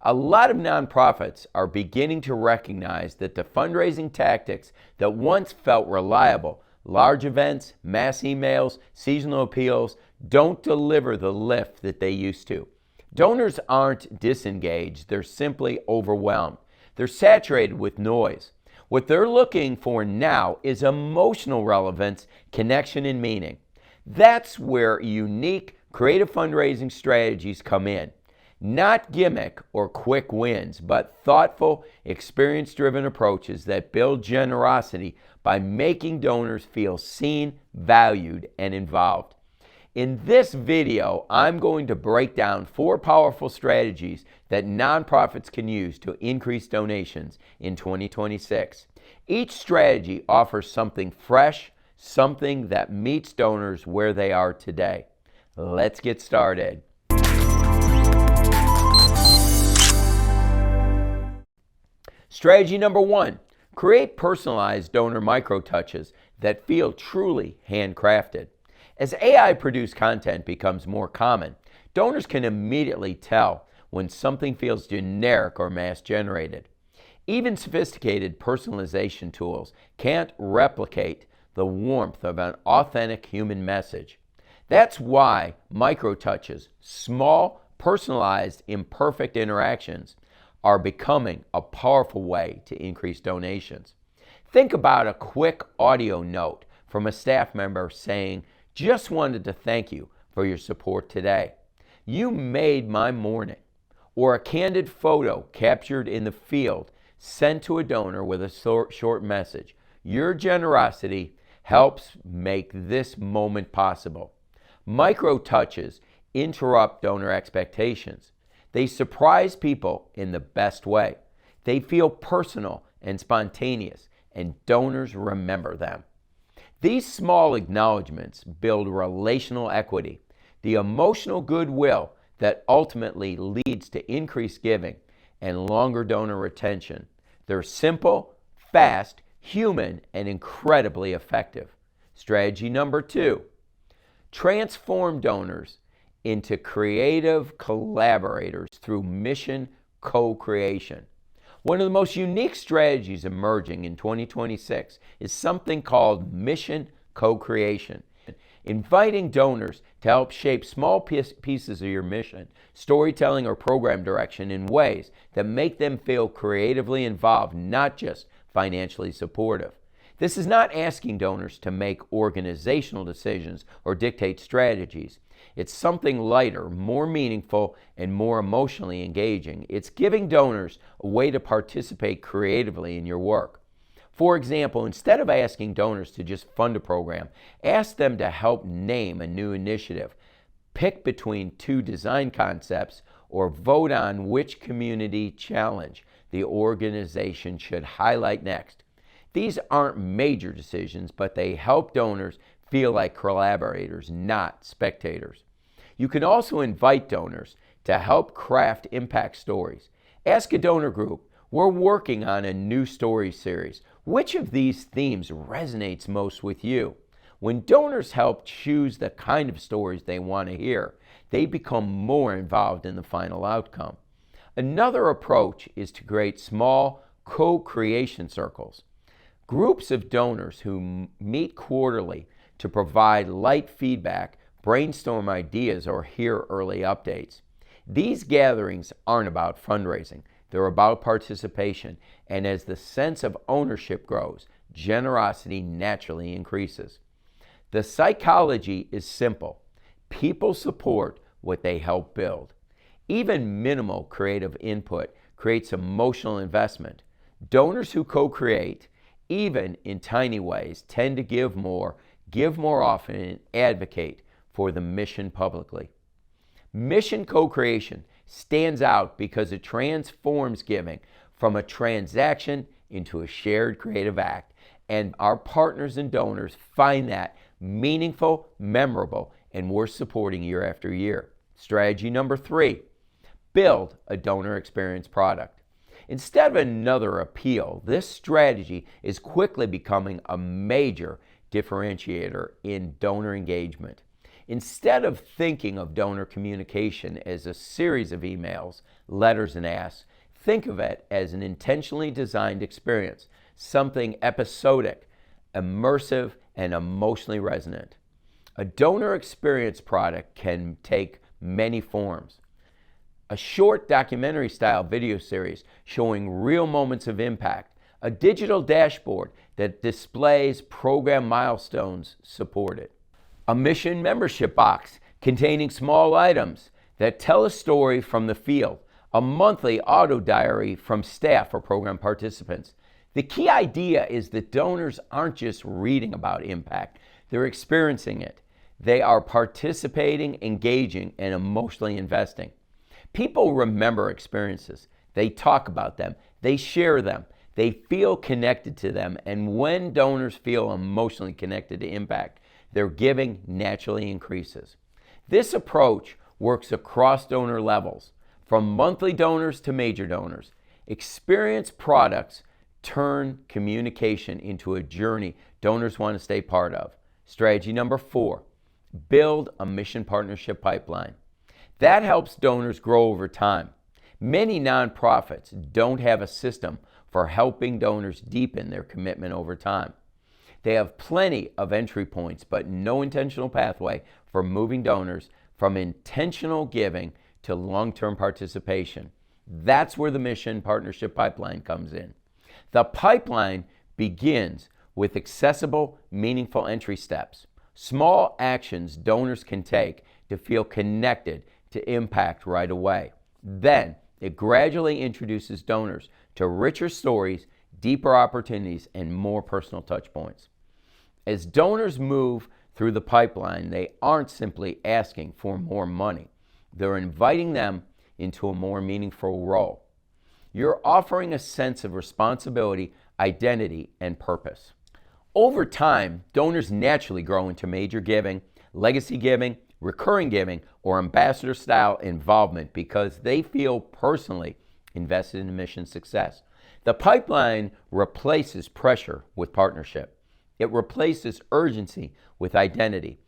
A lot of nonprofits are beginning to recognize that the fundraising tactics that once felt reliable, large events, mass emails, seasonal appeals, don't deliver the lift that they used to. Donors aren't disengaged, they're simply overwhelmed. They're saturated with noise. What they're looking for now is emotional relevance, connection, and meaning. That's where unique, creative fundraising strategies come in. Not gimmick or quick wins, but thoughtful, experience-driven approaches that build generosity by making donors feel seen, valued, and involved. In this video, I'm going to break down 4 powerful strategies that nonprofits can use to increase donations in 2026. Each strategy offers something fresh, something that meets donors where they are today. Let's get started. Strategy number 1, create personalized donor micro-touches that feel truly handcrafted. As AI-produced content becomes more common, donors can immediately tell when something feels generic or mass-generated. Even sophisticated personalization tools can't replicate the warmth of an authentic human message. That's why micro-touches, small, personalized, imperfect interactions, are becoming a powerful way to increase donations. Think about a quick audio note from a staff member saying, "Just wanted to thank you for your support today. You made my morning." Or a candid photo captured in the field sent to a donor with a short message. Your generosity helps make this moment possible. Micro touches interrupt donor expectations. They surprise people in the best way. They feel personal and spontaneous, and donors remember them. These small acknowledgments build relational equity, the emotional goodwill that ultimately leads to increased giving and longer donor retention. They're simple, fast, human, and incredibly effective. Strategy number 2, transform donors into creative collaborators through mission co-creation. One of the most unique strategies emerging in 2026 is something called mission co-creation. Inviting donors to help shape small pieces of your mission, storytelling, or program direction in ways that make them feel creatively involved, not just financially supportive. This is not asking donors to make organizational decisions or dictate strategies. It's something lighter, more meaningful, and more emotionally engaging. It's giving donors a way to participate creatively in your work. For example, instead of asking donors to just fund a program, ask them to help name a new initiative, pick between 2 design concepts, or vote on which community challenge the organization should highlight next. These aren't major decisions, but they help donors feel like collaborators, not spectators. You can also invite donors to help craft impact stories. Ask a donor group, "We're working on a new story series. Which of these themes resonates most with you?" When donors help choose the kind of stories they want to hear, they become more involved in the final outcome. Another approach is to create small co-creation circles. Groups of donors who meet quarterly to provide light feedback, brainstorm ideas, or hear early updates. These gatherings aren't about fundraising. They're about participation, and as the sense of ownership grows, generosity naturally increases. The psychology is simple. People support what they help build. Even minimal creative input creates emotional investment. Donors who co-create, even in tiny ways, tend to give more often, and advocate for the mission publicly. Mission co-creation stands out because it transforms giving from a transaction into a shared creative act, and our partners and donors find that meaningful, memorable, and worth supporting year after year. Strategy number 3, build a donor experience product. Instead of another appeal, this strategy is quickly becoming a major differentiator in donor engagement. Instead of thinking of donor communication as a series of emails, letters, and asks, think of it as an intentionally designed experience, something episodic, immersive, and emotionally resonant. A donor experience product can take many forms. A short documentary-style video series showing real moments of impact, a digital dashboard that displays program milestones supported, a mission membership box containing small items that tell a story from the field, a monthly auto diary from staff or program participants. The key idea is that donors aren't just reading about impact, they're experiencing it. They are participating, engaging, and emotionally investing. People remember experiences. They talk about them. They share them. They feel connected to them. And when donors feel emotionally connected to impact, their giving naturally increases. This approach works across donor levels, from monthly donors to major donors. Experience products turn communication into a journey donors want to stay part of. Strategy number 4, build a mission partnership pipeline. That helps donors grow over time. Many nonprofits don't have a system for helping donors deepen their commitment over time. They have plenty of entry points, but no intentional pathway for moving donors from intentional giving to long-term participation. That's where the mission partnership pipeline comes in. The pipeline begins with accessible, meaningful entry steps, small actions donors can take to feel connected to impact right away. Then it gradually introduces donors to richer stories, deeper opportunities, and more personal touch points. As donors move through the pipeline, they aren't simply asking for more money. They're inviting them into a more meaningful role. You're offering a sense of responsibility, identity, and purpose. Over time, donors naturally grow into major giving, legacy giving, recurring giving, or ambassador-style involvement because they feel personally invested in the mission's success. The pipeline replaces pressure with partnership. It replaces urgency with identity,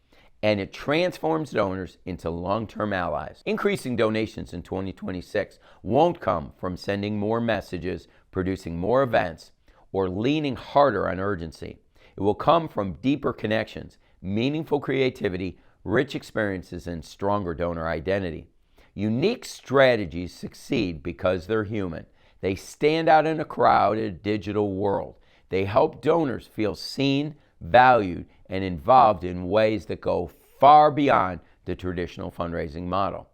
and it transforms donors into long-term allies. Increasing donations in 2026 won't come from sending more messages, producing more events, or leaning harder on urgency. It will come from deeper connections, meaningful creativity, rich experiences, and stronger donor identity. Unique strategies succeed because they're human. They stand out in a crowded digital world. They help donors feel seen, valued, and involved in ways that go far beyond the traditional fundraising model.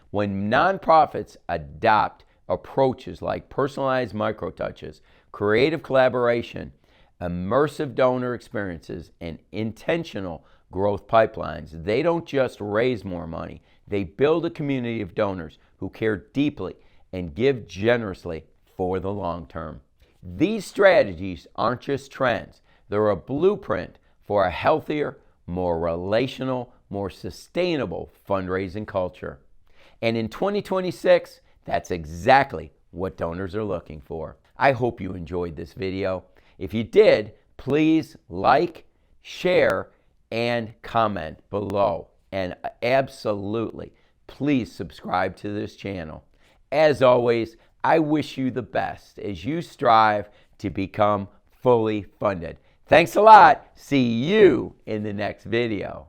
When nonprofits adopt approaches like personalized microtouches, creative collaboration, immersive donor experiences, and intentional growth pipelines, they don't just raise more money, they build a community of donors who care deeply and give generously for the long term. These strategies aren't just trends, they're a blueprint for a healthier, more relational, more sustainable fundraising culture. And in 2026, that's exactly what donors are looking for. I hope you enjoyed this video. If you did, please like, share, and comment below. And absolutely, please subscribe to this channel. As always, I wish you the best as you strive to become fully funded. Thanks a lot. See you in the next video.